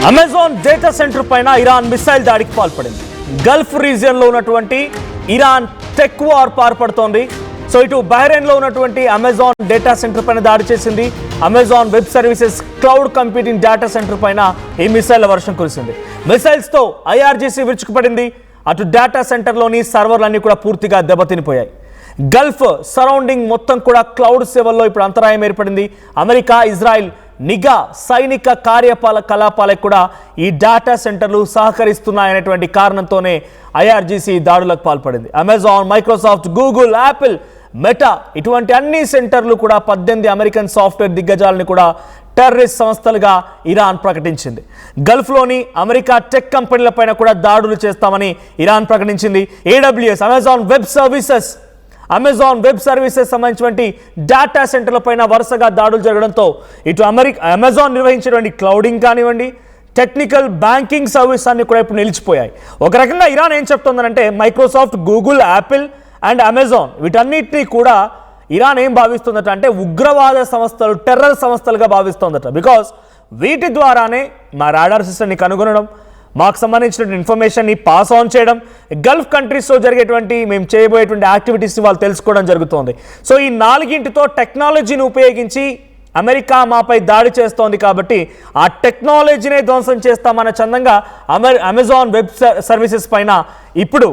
Amazon data centre పైన Iran missile దాడికి పాల్పడింది. గల్ఫ్ రీజియన్లో ఉన్నటువంటి ఇరాన్ టెక్ వార్ పాల్పడుతోంది. సో ఇటు బహ్రెయిన్లో ఉన్నటువంటి అమెజాన్ డేటా సెంటర్ పైన దాడి చేసింది. Amazon web services cloud computing data centre పైన ఈ మిసైల్ వర్షం కురిసింది. మిసైల్స్తో ఐఆర్జీసీ విరుచుకుపడింది. అటు డేటా సెంటర్లోని సర్వర్లన్నీ కూడా పూర్తిగా దెబ్బతినిపోయాయి. గల్ఫ్ సరౌండింగ్ మొత్తం కూడా క్లౌడ్ సేవల్లో ఇప్పుడు అంతరాయం ఏర్పడింది. అమెరికా, ఇజ్రాయెల్ నిఘా సైనిక కార్యకలాపాలకు కూడా ఈ డేటా సెంటర్లు సహకరిస్తున్నాయనేటువంటి కారణంతోనే ఐఆర్జీసీ దాడులకు పాల్పడింది. Amazon, Microsoft, Google, Apple, meta ఇటువంటి అన్ని సెంటర్లు కూడా 18 అమెరికన్ సాఫ్ట్వేర్ దిగ్గజాలను కూడా టెర్రరిస్ట్ సంస్థలుగా ఇరాన్ ప్రకటించింది. గల్ఫ్లోని అమెరికా టెక్ కంపెనీలపైన కూడా దాడులు చేస్తామని ఇరాన్ ప్రకటించింది. AWS అమెజాన్ వెబ్ సర్వీసెస్ సంబంధించినటువంటి డేటా సెంటర్ల పైన వరుసగా దాడులు జరగడంతో ఇటు అమెజాన్ నిర్వహించేటువంటి క్లౌడింగ్ కానివ్వండి, టెక్నికల్ బ్యాంకింగ్ సర్వీస్ అన్ని కూడా ఇప్పుడు నిలిచిపోయాయి. ఒక రకంగా ఇరాన్ ఏం చెప్తుందంటే Microsoft, Google, Apple and Amazon వీటన్నిటినీ కూడా ఇరాన్ ఏం భావిస్తుందట అంటే ఉగ్రవాద సంస్థలు, టెర్రర్ సంస్థలుగా భావిస్తోందట. బికాస్ వీటి ద్వారానే మా రాడార్ సిస్టమ్ని కనుగొనడం, మాకు సంబంధించిన ఇన్ఫర్మేషన్ని పాస్ ఆన్ చేయడం, గల్ఫ్ కంట్రీస్లో జరిగేటువంటి మేము చేయబోయేటువంటి యాక్టివిటీస్ని వాళ్ళు తెలుసుకోవడం జరుగుతోంది. సో ఈ నాలుగింటితో టెక్నాలజీని ఉపయోగించి అమెరికా మాపై దాడి చేస్తోంది కాబట్టి ఆ టెక్నాలజీనే ధ్వంసం చేస్తామన్న చందంగా అమెజాన్ వెబ్ సర్వీసెస్ పైన ఇప్పుడు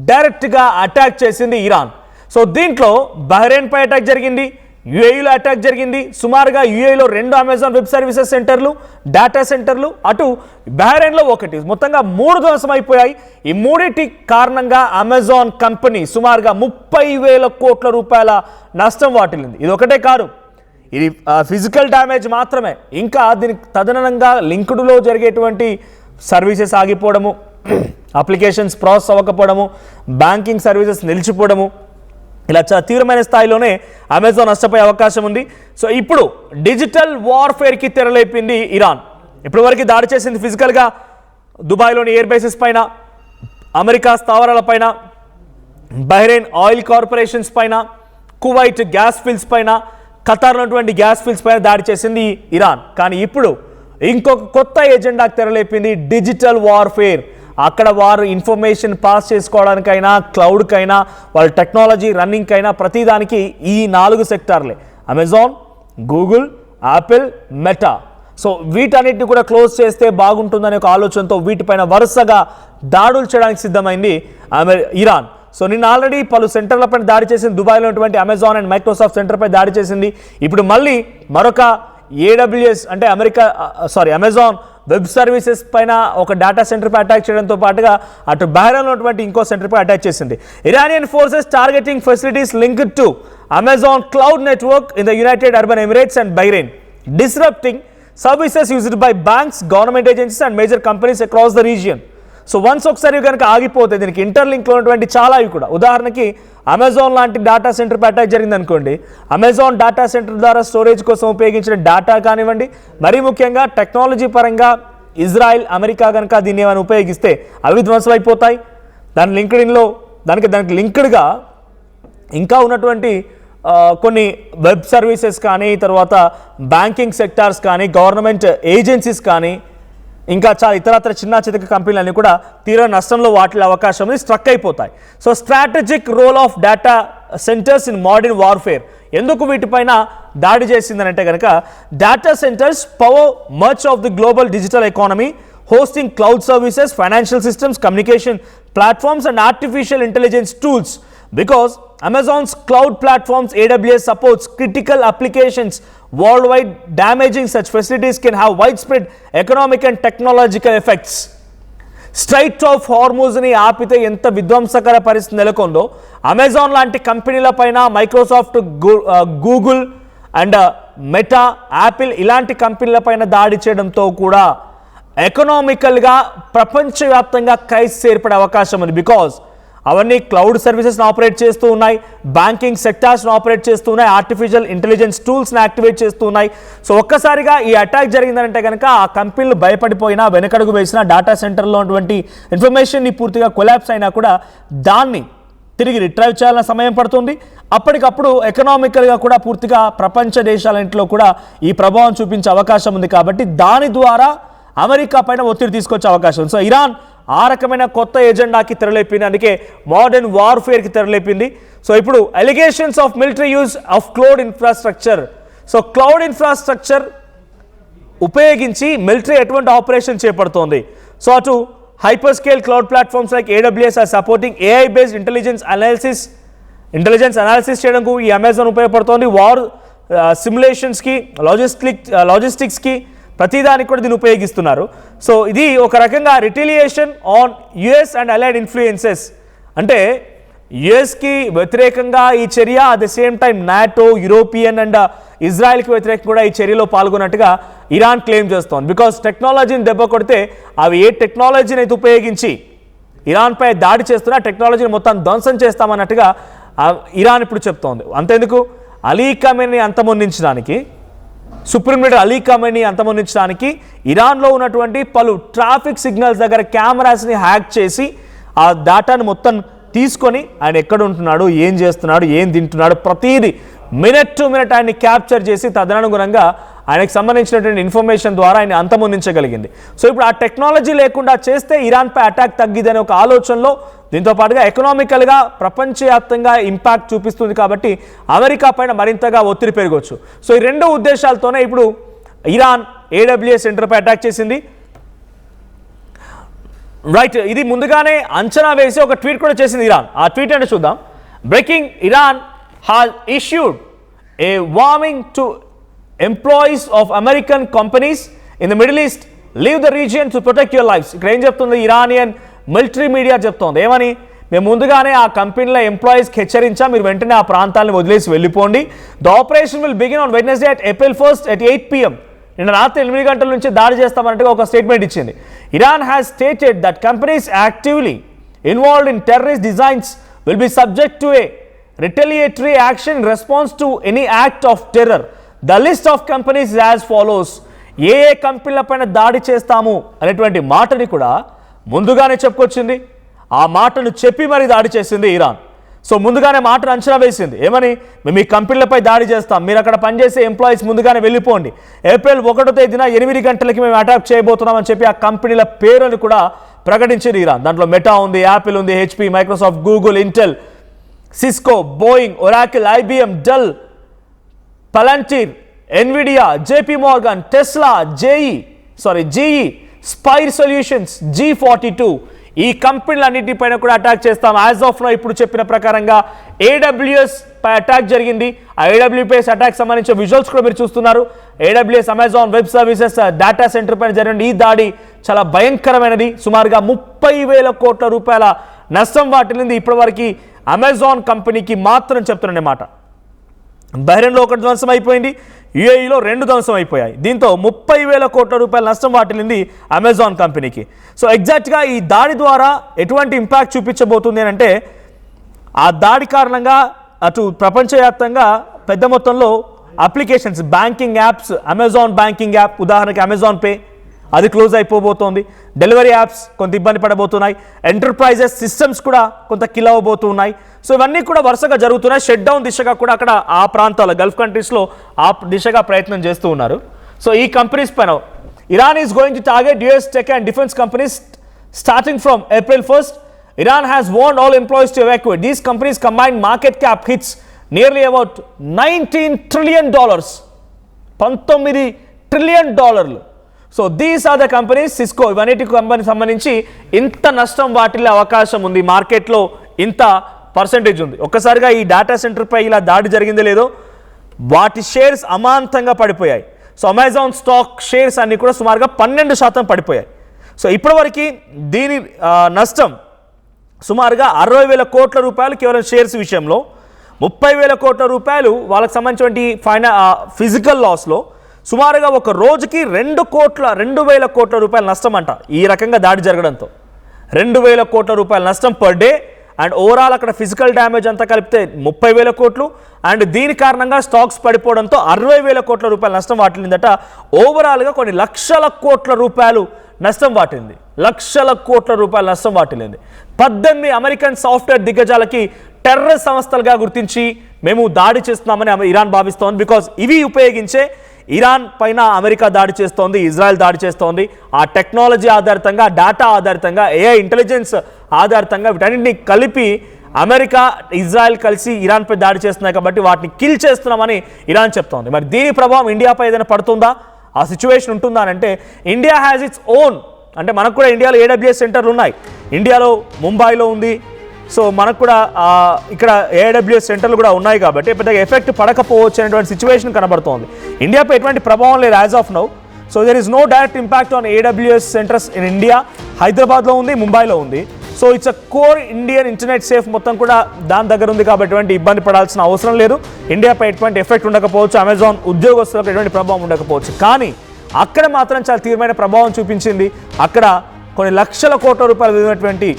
డైరెక్ట్గా అటాక్ చేసింది ఇరాన్. సో దీంట్లో బహ్రెయిన్పై అటాక్ జరిగింది, యుఏఈలో అటాక్ జరిగింది. సుమారుగా యుఏఈలో 2 అమెజాన్ వెబ్ సర్వీసెస్ సెంటర్లు, డేటా సెంటర్లు, అటు బహ్రెయిన్లో 1, మొత్తంగా 3 ధ్వంసమైపోయాయి. ఈ మూడింటి కారణంగా అమెజాన్ కంపెనీ సుమారుగా 30,000 కోట్ల రూపాయల నష్టం వాటిల్లింది. ఇది ఒకటే కాదు, ఇది ఫిజికల్ డ్యామేజ్ మాత్రమే. ఇంకా దీనికి తదనంగా లింక్డ్లో జరిగేటువంటి సర్వీసెస్ ఆగిపోవడము, అప్లికేషన్స్ ప్రాసెస్ అవ్వకపోవడము, బ్యాంకింగ్ సర్వీసెస్ నిలిచిపోవడము, ఇలా చాలా తీవ్రమైన స్థాయిలోనే అమెజాన్ నష్టపోయే అవకాశం ఉంది. సో ఇప్పుడు డిజిటల్ వార్ఫేర్కి తెరలేపింది ఇరాన్. ఇప్పటి వరకు దాడి చేసింది ఫిజికల్గా దుబాయ్లోని ఎయిర్ బేసెస్ పైన, అమెరికా స్థావరాల పైన, బహ్రెయిన్ ఆయిల్ కార్పొరేషన్స్ పైన, కువైట్ గ్యాస్ ఫీల్డ్స్ పైన, ఖతార్లో ఉన్నటువంటి గ్యాస్ ఫీల్డ్స్ పైన దాడి చేసింది ఇరాన్. కానీ ఇప్పుడు ఇంకొక కొత్త ఎజెండాకు తెరలేపింది డిజిటల్ వార్ఫేర్. అక్కడ వారు ఇన్ఫర్మేషన్ పాస్ చేసుకోవడానికైనా, క్లౌడ్కైనా, వాళ్ళ టెక్నాలజీ రన్నింగ్కైనా ప్రతిదానికి ఈ 4 సెక్టార్లే Amazon, Google, Apple, Meta. So వీటన్నిటిని కూడా క్లోజ్ చేస్తే బాగుంటుందనే ఒక ఆలోచనతో వీటిపైన వరుసగా దాడులు చేయడానికి సిద్ధమైంది ఇరాన్. సో నిన్న ఆల్రెడీ పలు సెంటర్లపైన దాడి చేసింది. దుబాయ్లో ఉన్నటువంటి అమెజాన్ అండ్ మైక్రోసాఫ్ట్ సెంటర్పై దాడి చేసింది. ఇప్పుడు మళ్ళీ మరొక AWS అంటే అమెజాన్ వెబ్ సర్వీసెస్ పైన ఒక డేటా సెంటర్పై అటాక్ చేయడంతో పాటుగా అటు బహ్రెయిన్లో ఉన్నటువంటి ఇంకో సెంటర్పై అటాక్ చేసింది. Iranian forces targeting facilities linked to Amazon cloud network in the United Arab Emirates and Bahrain, disrupting services used by banks, government agencies and major companies across the region. So once ఒకసారి కనుక ఆగిపోతే దీనికి ఇంటర్లింక్లో ఉన్నటువంటి చాలా ఇవి కూడా, ఉదాహరణకి Amazon లాంటి డేటా సెంటర్పై అటాక్ జరిగింది అనుకోండి, అమెజాన్ డేటా సెంటర్ ద్వారా స్టోరేజ్ కోసం ఉపయోగించిన డేటా కానివ్వండి, మరీ ముఖ్యంగా టెక్నాలజీ పరంగా ఇజ్రాయెల్, అమెరికా కనుక దీన్ని ఏమైనా ఉపయోగిస్తే అవి ధ్వంసం అయిపోతాయి. దానికి లింక్డ్గా ఇంకా ఉన్నటువంటి కొన్ని వెబ్ సర్వీసెస్ కానీ, తర్వాత బ్యాంకింగ్ సెక్టార్స్ కానీ, గవర్నమెంట్ ఏజెన్సీస్ కానీ, ఇంకా చాలా ఇతరత్ర చిన్న చితక కంపెనీలన్నీ కూడా తీవ్ర నష్టంలో వాటిలో అవకాశం ఉంది, స్ట్రక్ అయిపోతాయి. So strategic role of data centres in modern warfare. ఎందుకు వీటిపైన దాడి చేసిందని అంటే కనుక data centres power much of the global digital economy, hosting cloud services, financial systems, communication platforms and artificial intelligence tools. Because Amazon's cloud platforms AWS supports critical applications worldwide, damaging such facilities can have widespread economic and technological effects. Strait of హార్మూజ్ని ఆపితే ఎంత విధ్వంసకర పరిస్థితి నెలకొందో, Amazon లాంటి కంపెనీల పైన Microsoft, Google and Meta, Apple ఇలాంటి కంపెనీల పైన దాడి చేయడంతో కూడా ఎకనామికల్గా ప్రపంచవ్యాప్తంగా క్రైసిస్ ఏర్పడే అవకాశం ఉంది. బికాజ్ అవన్నీ క్లౌడ్ సర్వీసెస్ని ఆపరేట్ చేస్తూ ఉన్నాయి, బ్యాంకింగ్ సెక్టార్స్ని ఆపరేట్ చేస్తూ ఉన్నాయి, ఆర్టిఫిషియల్ ఇంటెలిజెన్స్ టూల్స్ని యాక్టివేట్ చేస్తూ ఉన్నాయి. సో ఒక్కసారిగా ఈ అటాక్ జరిగిందంటే కనుక ఆ కంపెనీలు భయపడిపోయినా, వెనకడుగు వేసినా, డేటా సెంటర్లో ఉన్నటువంటి ఇన్ఫర్మేషన్ని పూర్తిగా కొలాప్స్ అయినా కూడా దాన్ని తిరిగి రిట్రైవ్ చేయాలన్న సమయం పడుతుంది. అప్పటికప్పుడు ఎకనామికల్గా కూడా పూర్తిగా ప్రపంచ దేశాలన్నింటిలో కూడా ఈ ప్రభావం చూపించే అవకాశం ఉంది. కాబట్టి దాని ద్వారా అమెరికా పైన ఒత్తిడి తీసుకొచ్చే అవకాశం ఉంది. సో ఇరాన్ ఆ రకమైన కొత్త ఎజెండాకి తెరలేపింది, అందుకే మోడర్న్ వార్ఫేర్కి తెరలేపింది. సో ఇప్పుడు allegations of military use of cloud infrastructure. So cloud infrastructure ఉపయోగించి మిలిటరీ ఎటువంటి ఆపరేషన్ చేపడుతోంది. సో అటు hyper scale cloud platforms like AWS are supporting AI based intelligence analysis చేయడానికి ఈ అమెజాన్ ఉపయోగపడుతోంది. వార్ సిమ్యులేషన్స్కి, లాజిస్టిక్స్కి ప్రతిదానికి కూడా దీన్ని ఉపయోగిస్తున్నారు. సో ఇది ఒక రకంగా retaliation on US and allied influences. అంటే యుఎస్కి వ్యతిరేకంగా ఈ చర్య, at the same time NATO, European and ఇజ్రాయెల్కి వ్యతిరేకంగా కూడా ఈ చర్యలో పాల్గొన్నట్టుగా ఇరాన్ క్లెయిమ్ చేస్తోంది. బికాస్ టెక్నాలజీని దెబ్బ కొడితే అవి ఏ టెక్నాలజీని అయితే ఉపయోగించి ఇరాన్పై దాడి చేస్తున్నా టెక్నాలజీని మొత్తం ధ్వంసం చేస్తామన్నట్టుగా ఇరాన్ ఇప్పుడు చెప్తోంది. అంతేందుకు అలీ ఖమేనీ అంతమొందించడానికి, సుప్రీం లీడర్ అలీ ఖమేనీ అంతమొందించడానికి ఇరాన్లో ఉన్నటువంటి పలు ట్రాఫిక్ సిగ్నల్స్ దగ్గర కెమెరాస్ని హ్యాక్ చేసి ఆ డేటాను మొత్తం తీసుకొని ఆయన ఎక్కడ ఉంటున్నాడు, ఏం చేస్తున్నాడు, ఏం తింటున్నాడు, ప్రతిదీ మినిట్ టు మినిట్ ఆయన్ని క్యాప్చర్ చేసి తదనుగుణంగా ఆయనకు సంబంధించినటువంటి ఇన్ఫర్మేషన్ ద్వారా ఆయన అంతమొందించగలిగింది. సో ఇప్పుడు ఆ టెక్నాలజీ లేకుండా చేస్తే ఇరాన్పై అటాక్ తగ్గిదనే ఒక ఆలోచనలో, దీంతో పాటుగా ఎకనామికల్గా ప్రపంచవ్యాప్తంగా ఇంపాక్ట్ చూపిస్తుంది కాబట్టి అమెరికా పైన మరింతగా ఒత్తిడి పెరగవచ్చు. సో ఈ రెండు ఉద్దేశాలతోనే ఇప్పుడు ఇరాన్ AWS సెంటర్పై అటాక్ చేసింది. రైట్, ఇది ముందుగానే అంచనా వేసి ఒక ట్వీట్ కూడా చేసింది ఇరాన్. ఆ ట్వీట్ అంటే చూద్దాం. Breaking, Iran has issued a warning to employees of American companies in the Middle East, leave the region to protect your lives. ఇక్కడ ఏం చెప్తుంది ఇరానియన్ మిలిటరీ మీడియా చెప్తోంది, ఏమని, మేము ముందుగానే ఆ కంపెనీల ఎంప్లాయీస్కి హెచ్చరించాం, మీరు వెంటనే ఆ ప్రాంతాలను వదిలేసి వెళ్ళిపోండి. The operation will begin on Wednesday at April 1st at 8 PM. నిన్న రాత్రి 8 గంటల నుంచి దాడి చేస్తామన్నట్టుగా ఒక స్టేట్మెంట్ ఇచ్చింది. Iran has stated that companies actively involved in terrorist designs will be subject to A retaliatory action in response to any act of terror. The list of companies is as follows. ఏ కంపెనీల పైన దాడి చేస్తాము అనేటువంటి మాటని కూడా ముందుగానే చెప్పుకొచ్చింది. ఆ మాటను చెప్పి మరి దాడి చేసింది ఇరాన్. సో ముందుగానే మాటను అంచనా వేసింది, ఏమని, మేము ఈ కంపెనీలపై దాడి చేస్తాం, మీరు అక్కడ పనిచేసే ఎంప్లాయీస్ ముందుగానే వెళ్ళిపోండి, April 1వ తేదీన 8 గంటలకి మేము అటాక్ చేయబోతున్నామని చెప్పి ఆ కంపెనీల పేరుని కూడా ప్రకటించింది ఇరాన్. దాంట్లో మెటా ఉంది, యాపిల్ ఉంది, HP, Microsoft, Google, Intel, Cisco, Boeing, Oracle, IBM, Dell, Palantir, Nvidia, JP Morgan, Tesla, GE, Spire Solutions, G42, ఈ కంపెనీలన్నింటిపైన కూడా అటాక్ చేస్తాం. యాజ్ ఆఫ్ నో ఇప్పుడు చెప్పిన ప్రకారంగా AWS పై అటాక్ జరిగింది. ఆ AWS అటాక్ సంబంధించిన విజువల్స్ కూడా మీరు చూస్తున్నారు. AWS Amazon web services data centre పైన జరిగిన ఈ దాడి చాలా భయంకరమైనది. సుమారుగా 30,000 కోట్ల రూపాయల నష్టం వాటిల్లింది ఇప్పటివరకు అమెజాన్ కంపెనీకి మాత్రం చెప్తున్నమాట. బహ్రెయిన్లో ఒకటి ధ్వంసం అయిపోయింది, UAEలో 2 ధ్వంసం అయిపోయాయి. దీంతో 30,000 కోట్ల రూపాయల నష్టం వాటిల్లింది అమెజాన్ కంపెనీకి. సో ఎగ్జాక్ట్గా ఈ దాడి ద్వారా ఎటువంటి ఇంపాక్ట్ చూపించబోతుంది అని అంటే, ఆ దాడి కారణంగా అటు ప్రపంచవ్యాప్తంగా పెద్ద మొత్తంలో applications, banking apps, Amazon banking app ఉదాహరణకి అమెజాన్ పే, అది క్లోజ్ అయిపోబోతోంది. డెలివరీ యాప్స్ కొంత ఇబ్బంది పడబోతున్నాయి. ఎంటర్ప్రైజెస్ సిస్టమ్స్ కూడా కొంత కిల్ అవ్వబోతున్నాయి. సో ఇవన్నీ కూడా వరుసగా జరుగుతున్నాయి. షట్ డౌన్ దిశగా కూడా అక్కడ ఆ ప్రాంతాల గల్ఫ్ కంట్రీస్లో ఆ దిశగా ప్రయత్నం చేస్తూ ఉన్నారు. సో ఈ కంపెనీస్ పైన Iran is going to target US tech and defence companies starting from April 1st. Iran has warned all employees to evacuate. These companies' combined market cap hits nearly about $19 trillion. $19 trillion. So these are the companies. Cisco, ఇవన్నిటి company సంబంధించి ఇంత నష్టం వాటిల్లే అవకాశం ఉంది, మార్కెట్లో ఇంత percentage ఉంది. ఒక్కసారిగా ఈ డేటా సెంటర్పై ఇలా దాడి జరిగిందో లేదో వాటి షేర్స్ అమాంతంగా పడిపోయాయి. సో అమెజాన్ స్టాక్ షేర్స్ అన్నీ కూడా సుమారుగా 12% పడిపోయాయి. సో ఇప్పటివరకు దీని నష్టం సుమారుగా 60,000 కోట్ల రూపాయలు కేవలం షేర్స్ విషయంలో, 30,000 కోట్ల రూపాయలు వాళ్ళకి సంబంధించిన ఫిజికల్ లాస్లో, సుమారుగా ఒక రోజుకి 2,000 కోట్ల రూపాయల నష్టం అంట. ఈ రకంగా దాడి జరగడంతో 2,000 కోట్ల రూపాయల నష్టం పర్ డే. అండ్ ఓవరాల్ అక్కడ ఫిజికల్ డ్యామేజ్ అంతా కలిపితే 30,000 కోట్లు. అండ్ దీని కారణంగా స్టాక్స్ పడిపోవడంతో 60,000 కోట్ల రూపాయల నష్టం వాటిల్లిందట. ఓవరాల్గా కొన్ని లక్షల కోట్ల రూపాయలు నష్టం వాటిల్లింది. లక్షల కోట్ల రూపాయల నష్టం వాటిల్లింది. 18 అమెరికన్ సాఫ్ట్వేర్ దిగ్గజాలకి టెర్రరిస్ట్ సంస్థలుగా గుర్తించి మేము దాడి చేస్తున్నామని ఇరాన్ భావిస్తోంది. బికాజ్ ఇవి ఉపయోగించే ఇరాన్ పైన అమెరికా దాడి చేస్తోంది, ఇజ్రాయెల్ దాడి చేస్తోంది. ఆ టెక్నాలజీ ఆధారితంగా, డేటా ఆధారితంగా, ఏఐ ఇంటెలిజెన్స్ ఆధారితంగా వీటన్నింటినీ కలిపి అమెరికా, ఇజ్రాయెల్ కలిసి ఇరాన్పై దాడి చేస్తున్నాయి కాబట్టి వాటిని కిల్ చేస్తున్నామని ఇరాన్ చెప్తోంది. మరి దీని ప్రభావం ఇండియాపై ఏదైనా పడుతుందా, ఆ సిచ్యువేషన్ ఉంటుందా అంటే ఇండియా హ్యాస్ ఇట్స్ ఓన్, అంటే మనకు కూడా ఇండియాలో AWS సెంటర్లు ఉన్నాయి. ఇండియాలో ముంబైలో ఉంది. సో మనకు కూడా ఇక్కడ AWS సెంటర్లు కూడా ఉన్నాయి కాబట్టి పెద్దగా ఎఫెక్ట్ పడకపోవచ్చు అనేటువంటి సిచ్యువేషన్ కనబడుతోంది. ఇండియాపై ఎటువంటి ప్రభావం లేదు as of now. So there is no direct impact on AWS centres in India. హైదరాబాద్లో ఉంది, ముంబైలో ఉంది. So it's a core Indian internet safe మొత్తం కూడా దాని దగ్గర ఉంది కాబట్టి ఎటువంటి ఇబ్బంది పడాల్సిన అవసరం లేదు. ఇండియాపై ఎటువంటి ఎఫెక్ట్ ఉండకపోవచ్చు, అమెజాన్ ఉద్యోగస్తులకు ఎటువంటి ప్రభావం ఉండకపోవచ్చు. కానీ అక్కడ మాత్రం చాలా తీవ్రమైన ప్రభావం చూపించింది. అక్కడ కొన్ని లక్షల కోట్ల రూపాయలు విలువైనటువంటి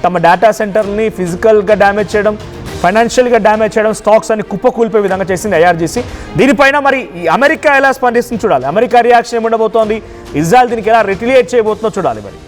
తమ డేటా సెంటర్ని ఫిజికల్గా డ్యామేజ్ చేయడం, ఫైనాన్షియల్గా డ్యామేజ్ చేయడం, స్టాక్స్ అన్ని కుప్పకూలిపోయే విధంగా చేసింది IRGC. దీనిపైన మరి ఈ అమెరికా ఎలా స్పందిస్తుంది చూడాలి. అమెరికా రియాక్షన్ ఏముండబోతోంది, ఇజ్రాయెల్ దీనికి ఎలా రిటిలియేట్ చేయబోతుందో చూడాలి మరి.